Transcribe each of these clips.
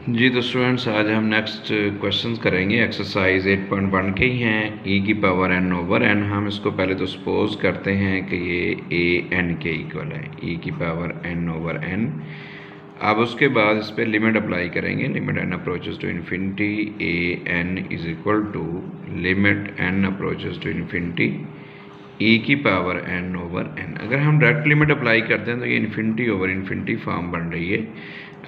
जी तो स्टूडेंट्स, आज हम नेक्स्ट क्वेश्चन करेंगे। एक्सरसाइज 8.1 के ही हैं। e की पावर n ओवर n। हम इसको पहले तो सपोज करते हैं कि ये a n के इक्वल है, e की पावर n ओवर n। अब उसके बाद इस पर लिमिट अप्लाई करेंगे। Limit n approaches to infinity a n is equal to limit n approaches to infinity e की पावर n ओवर n। अगर हम डायरेक्ट लिमिट अप्लाई करते हैं तो ये इन्फिनिटी ओवर इन्फिनिटी फॉर्म बन रही है।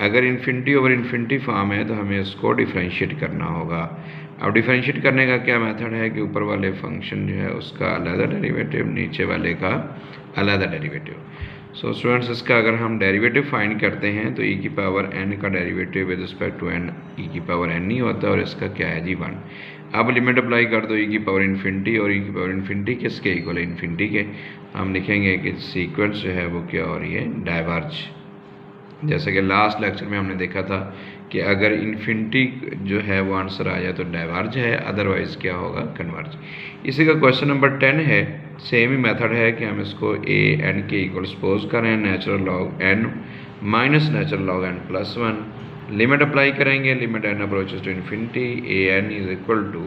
अगर इन्फिनिटी ओवर इन्फिनिटी फॉर्म है तो हमें इसको डिफरेंशिएट करना होगा। अब डिफरेंशिएट करने का क्या मेथड है कि ऊपर वाले फंक्शन जो है उसका अलग डेरिवेटिव, नीचे वाले का अलग डेरिवेटिव। सो स्टूडेंट्स, इसका अगर हम डेरिवेटिव फाइंड करते हैं तो e की पावर n का derivative with respect to n e की पावर n ही होता है, और इसका क्या है जी 1। अब लिमिट अप्लाई कर दो e की पावर इन्फिनिटी, और e की पावर इन्फिनिटी किसके इक्वल है? इन्फिनिटी के। हम लिखेंगे कि सीक्वेंस जो है वो क्या हो रही है? डाइवर्ज। जैसे कि लास्ट लेक्चर में हमने देखा था कि अगर इन्फिनिटी जो है वो आंसर आ जाए तो डाइवर्ज है, अदरवाइज क्या होगा? कन्वर्ज। इसी का क्वेश्चन नंबर 10 है। सेम ही मेथड है कि हम इसको a n के इक्वल सपोज करें natural log n minus natural log n plus 1। Limit apply करेंगे। Limit n approaches to infinity a n is equal to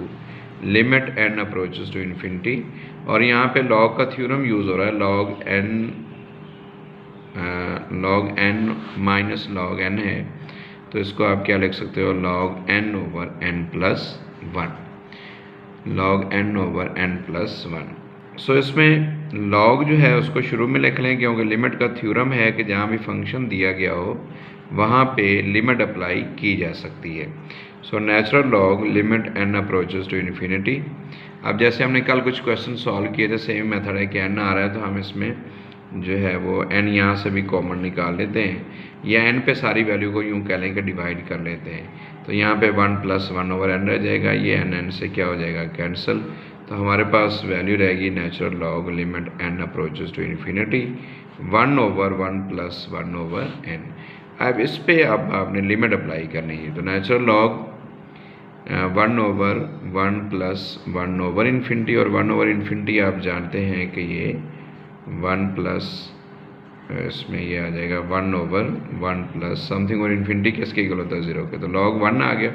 limit n approaches to infinity, और यहाँ पे लॉग का थ्योरम यूज़ हो रहा है। Log n minus log n है, तो इसको आप क्या लिख सकते हो? Log n over n plus 1। Log n over n plus 1। So इसमें लॉग जो है उसको शुरू में लिख लें, क्योंकि लिमिट का थ्योरम है कि जहाँ भी फंक्शन दिया गया हो वहाँ पे लिमिट अप्लाई की जा सकती है। So natural log limit n approaches to infinity. अब जैसे हमने कल कुछ क्वेश्चन सॉल्व किए थे, सेम मेथड है कि n आ रहा है तो हम इसमें जो है वो n यहाँ से भी कॉमन निकाल लेते हैं, या n पे सारी वैल्यू को यूँ कह लें कि डिवाइड कर लेते हैं। तो यहाँ पे 1 प्लस 1 ओवर n रह जाएगा, ये n से क्या हो जाएगा? कैंसिल। तो हमारे पास वैल्यू रहेगी natural log limit n approaches to infinity 1 over 1 plus 1 over n। अब इस पे अब आपने लिमिट अप्लाई करनी है, तो natural log 1 over 1 plus 1 over infinity, और 1 ओवर इन्फिनिटी आप जानते हैं कि ये 1 प्लस इसमें ये आ जाएगा 1 ओवर 1 प्लस समथिंग, और इन्फिनिटी किसके इक्वल होता है? 0 के। तो लॉग 1 आ गया,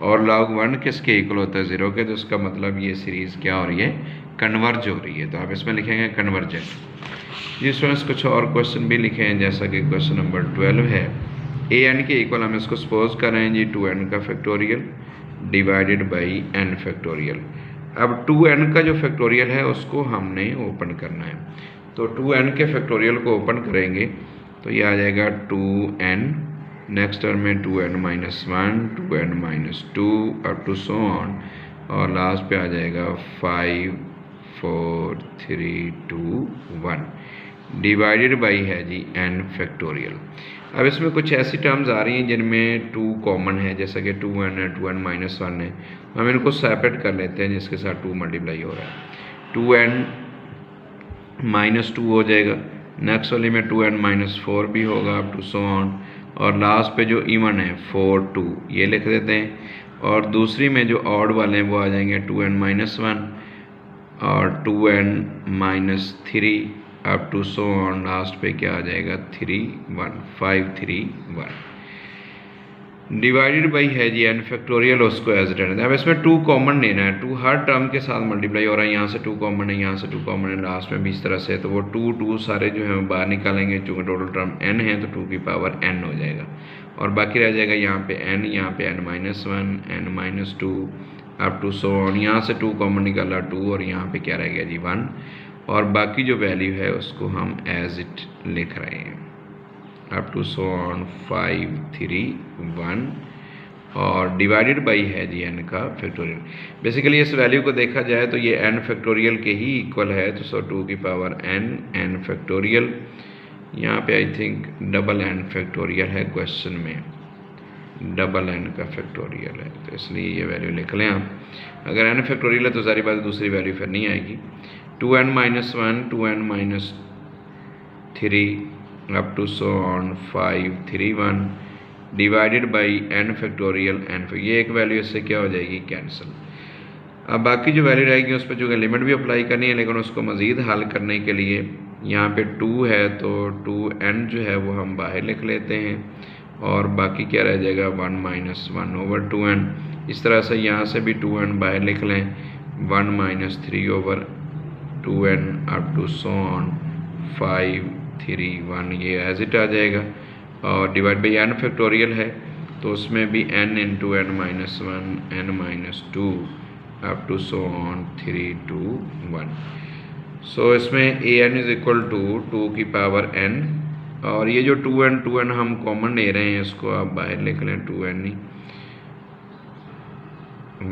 और लॉग 1 किसके इक्वल होता है? 0 के। तो इसका मतलब ये सीरीज़ क्या हो रही है? कन्वर्ज हो रही है। तो आप इसमें लिखेंगे कन्वर्जेंट। जी स्टूडेंट्स, कुछ और क्वेश्चन भी लिखे हैं, जैसा कि क्वेश्चन नंबर 12 है। a n के इक्वल हम इसको सपोज करें जी 2n का factorial divided by n factorial. अब 2n का जो फैक्टोरियल है उसको हमने ओपन करना है, तो 2n के फैक्टोरियल को ओपन करेंगे तो ये आ जाएगा 2n, नेक्स्ट टर्म में 2n minus 1, 2n minus 2 up to so on, और लास्ट पे आ जाएगा 5 4 3 2 1 डिवाइडेड बाई है जी n फैक्टोरियल। अब इसमें कुछ ऐसी टर्म्स आ रही हैं जिनमें 2 कॉमन है, जैसा कि 2n है, 2n माइनस 1 है। हम इनको सेपरेट कर लेते हैं, जिसके साथ 2 मल्टीप्लाई हो रहा है। 2n माइनस 2 हो जाएगा, नेक्स्ट वाली में 2n माइनस 4 भी होगा अप टू सो ऑन, और लास्ट पे जो इवन है 4 2 ये लिख देते हैं, और दूसरी में जो ऑड वाले हैं वो आ जाएंगे 2n माइनस 1 और 2n minus 3 up to so on, last पे क्या आ जाएगा 3 1 5 3 1 डिवाइडेड बाई है जी n फैक्टोरियल, उसको एज इट है। अब इसमें 2 कॉमन लेना है, 2 हर टर्म के साथ मल्टीप्लाई हो रहा है, यहाँ से 2 कॉमन है, यहाँ से 2 कॉमन है, लास्ट में भी इस तरह से, तो वो 2 सारे जो है बाहर निकालेंगे, चूँकि टोटल टर्म n है तो 2 की पावर n हो जाएगा, और बाकी रह जाएगा यहाँ पे n, यहाँ पे n minus 1, n minus 2 up to so on, यहाँ से 2 कॉमन निकाला 2, और यहाँ पे क्या रह गया जी 1, और बाकी जो वैल्यू है उसको हम एज इट लिख रहे हैं अप टू सो ऑन 5 3 1, और डिवाइडेड बाई है जी n का फैक्टोरियल। बेसिकली इस वैल्यू को देखा जाए तो ये n फैक्टोरियल के ही इक्वल है, तो सो 2 की पावर n फैक्टोरियल, यहाँ पे I think double n factorial है, क्वेश्चन में डबल n का फैक्टोरियल है, तो इसलिए ये वैल्यू लिख लें आप। अगर n फैक्टोरियल है तो सारी बात दूसरी वैल्यू फिर नहीं आएगी। 2n minus 1, 2n minus 3 up to so on 5 3 1 divided by n factorial n, ये एक वैल्यू इससे क्या हो जाएगी? कैंसिल। अब बाकी जो वैल्यू रहेगी उस पर जो है लिमिट भी अप्लाई करनी है, लेकिन उसको मज़ीद हल करने के लिए यहाँ पे 2 है तो 2n जो है वो हम बाहर लिख लेते हैं, और बाकी क्या रह जाएगा 1 माइनस 1/2n। इस तरह से यहाँ से भी 2n बाहर लिख लें, 1 minus 3/2n up to so on 5 3 1, ये एज इट आ जाएगा। और डिवाइड बाई n फैक्टोरियल है तो उसमें भी n into n minus 1 n minus 2 up to so on 3 2 1। So इसमें an इज इक्वल टू 2 की पावर n, और ये जो 2n हम कॉमन ले रहे हैं, इसको आप बाहर लिख लें 2n ही,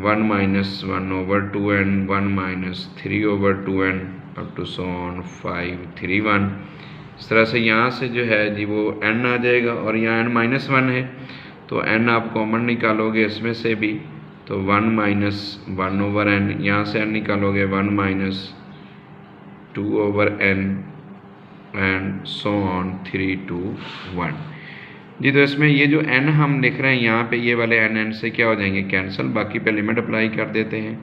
1 minus 1/2n 1 minus 3/2n up to so on 5 3 1। इस तरह से यहाँ से जो है जी वो n आ जाएगा, और यहाँ n माइनस 1 है तो n आप कॉमन निकालोगे इसमें से भी, तो 1 माइनस 1/n, यहाँ से n निकालोगे 1 minus 2/n and so on 3 2 1 जी। तो इसमें ये जो n हम लिख रहे हैं यहाँ पे, ये वाले n से क्या हो जाएंगे कैंसिल। बाकी पे लिमिट अप्लाई कर देते हैं,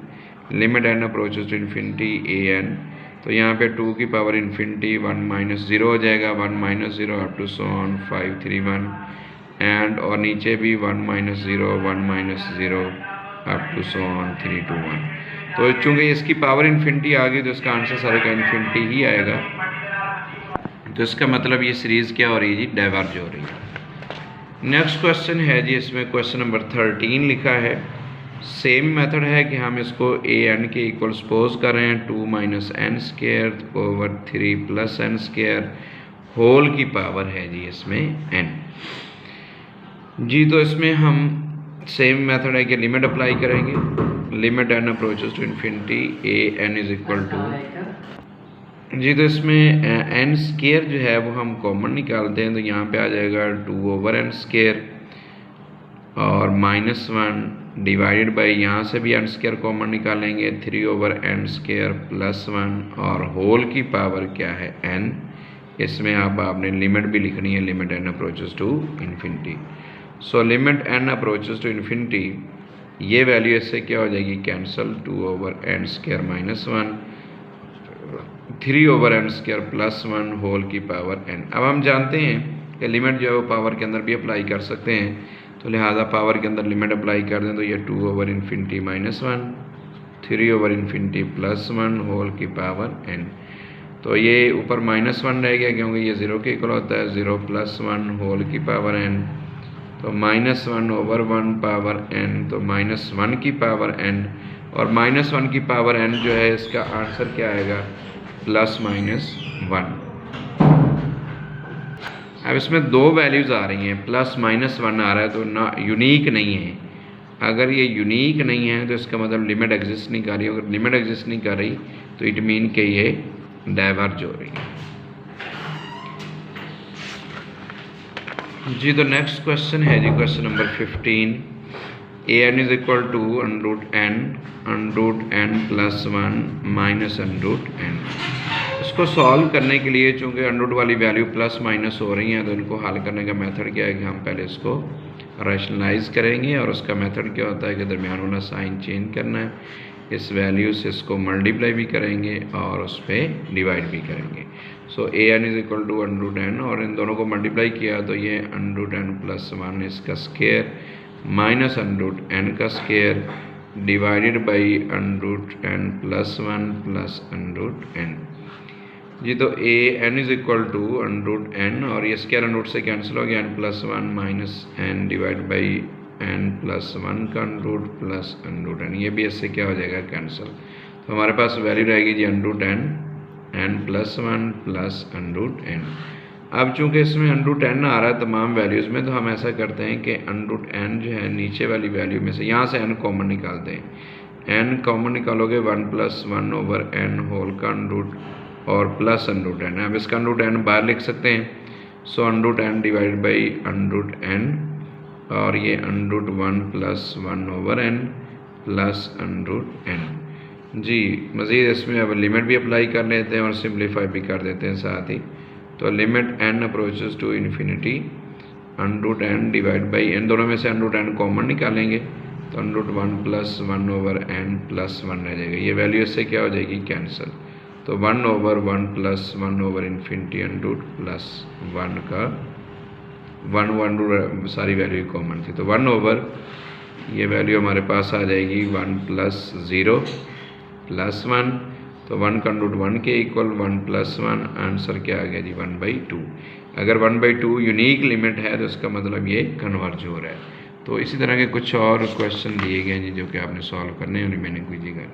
limit n approaches to infinity an, तो यहाँ पे 2 की पावर इन्फिनिटी 1 माइनस 0 हो जाएगा, 1 minus 0 up to so on 5 3 1 and, और नीचे भी 1 minus 0 1 minus 0 up to so on 3 2 1। तो चूँकि इसकी पावर इन्फिनिटी आ गई तो इसका आंसर सारे का इन्फिनिटी ही आएगा। तो इसका मतलब ये सीरीज़ क्या हो रही है जी, डाइवर्ज हो रही है। नेक्स्ट क्वेश्चन है जी, इसमें क्वेश्चन नंबर 13 लिखा है। सेम मेथड है कि हम इसको ए एन के इक्वल सपोज कर रहे हैं, 2 minus n square over 3 plus n square whole की पावर है जी इसमें एन जी। तो इसमें हम सेम मेथड है कि लिमिट अप्लाई करेंगे, limit N approaches to infinity A N is equal to G. तो इसमें एन स्क्वायर जो है वो हम कॉमन निकालते हैं, तो यहाँ पे आ जाएगा 2/n स्क्वायर और -1 डिवाइडेड बाई, यहाँ से भी एन स्क्वायर कॉमन निकालेंगे 3/n स्क्वायर प्लस 1 और होल की पावर क्या है n। इसमें आपने लिमिट भी लिखनी है, limit n approaches to infinity. So limit n approaches to infinity, ये वैल्यू इससे क्या हो जाएगी cancel, 2/n square minus 1 3/n square plus 1 whole की पावर n। अब हम जानते हैं कि लिमिट जो है वो पावर के अंदर भी अप्लाई कर सकते हैं, तो लिहाजा पावर के अंदर लिमिट अप्लाई कर दें तो ये 2/∞ माइनस 1 3/∞ प्लस 1 होल की पावर n। तो ये ऊपर -1 रह गया क्योंकि ये 0 के इक्वल होता है, 0 प्लस 1 होल की पावर n, तो -1/1 पावर n, तो -1 की पावर n, और -1 की पावर n जो है इसका आंसर क्या आएगा ±1। अब इसमें दो वैल्यूज़ आ रही हैं, +-1 आ रहा है तो ना यूनिक नहीं है। अगर ये यूनिक नहीं है तो इसका मतलब लिमिट एग्जिस्ट नहीं कर रही। अगर लिमिट एग्जिस्ट नहीं कर रही तो इट मीन कि ये डाइवर्ज हो रही है जी। तो नेक्स्ट क्वेश्चन है जी, question number 15। an is equal to √n plus 1 minus √n। इसको सॉल्व करने के लिए चूँकि अंडर वाली वैल्यू प्लस माइनस हो रही हैं, तो इनको हल करने का मेथड क्या है कि हम पहले इसको रैशनलाइज करेंगे, और उसका मेथड क्या होता है कि दरमियान वाला साइन चेंज करना है, इस वैल्यू से इसको मल्टीप्लाई भी करेंगे और उस पर डिवाइड भी करेंगे। So an is equal to √n, और इन दोनों को मल्टीप्लाई किया तो ये √n प्लस 1 इसका स्क्वायर माइनस √n का square divided by √n plus 1 plus √n जी। तो an is equal to √n, और ये स्क्वायर √ से कैंसिल हो गया, n plus 1 minus n divide by n plus 1 का √ प्लस √n, ये भी इससे क्या हो जाएगा कैंसिल। तो हमारे पास वैल्यू रहेगी जी √n n plus 1 plus √n। अब चूँकि इसमें √n आ रहा है तमाम वैल्यूज़ में, तो हम ऐसा करते हैं कि √n जो है नीचे वाली वैल्यू में से यहाँ से n कॉमन निकालते हैं। n कॉमन निकालोगे 1 प्लस 1/n होल का √ और प्लस √n। अब इसका √n बाहर लिख सकते हैं, सो √n डिवाइड बाई √n, और ये √1 प्लस 1/n प्लस √n जी। मज़ीद इसमें अब लिमिट भी अप्लाई कर लेते हैं और सिंप्लीफाई भी कर देते हैं साथ ही। तो limit n approaches to infinity √n divide by, इन दोनों में से √n कॉमन निकालेंगे तो √1 प्लस 1/n प्लस 1 रह जाएगा। ये वैल्यू इससे क्या हो जाएगी कैंसिल, तो 1/1 प्लस 1/∞ √ प्लस 1 का 1 सारी वैल्यू कॉमन थी, तो 1 ओवर ये वैल्यू हमारे पास आ जाएगी 1 + 0 + 1, तो 1 का रूट 1 के इक्वल 1 + 1, आंसर क्या आ गया जी 1/2। अगर 1/2 यूनिक लिमिट है तो इसका मतलब ये कन्वर्ज हो रहा है। तो इसी तरह के कुछ और क्वेश्चन दिए गए हैं जी जो कि आपने सॉल्व करने हैं, उन्हें मैंने कीजिएगा।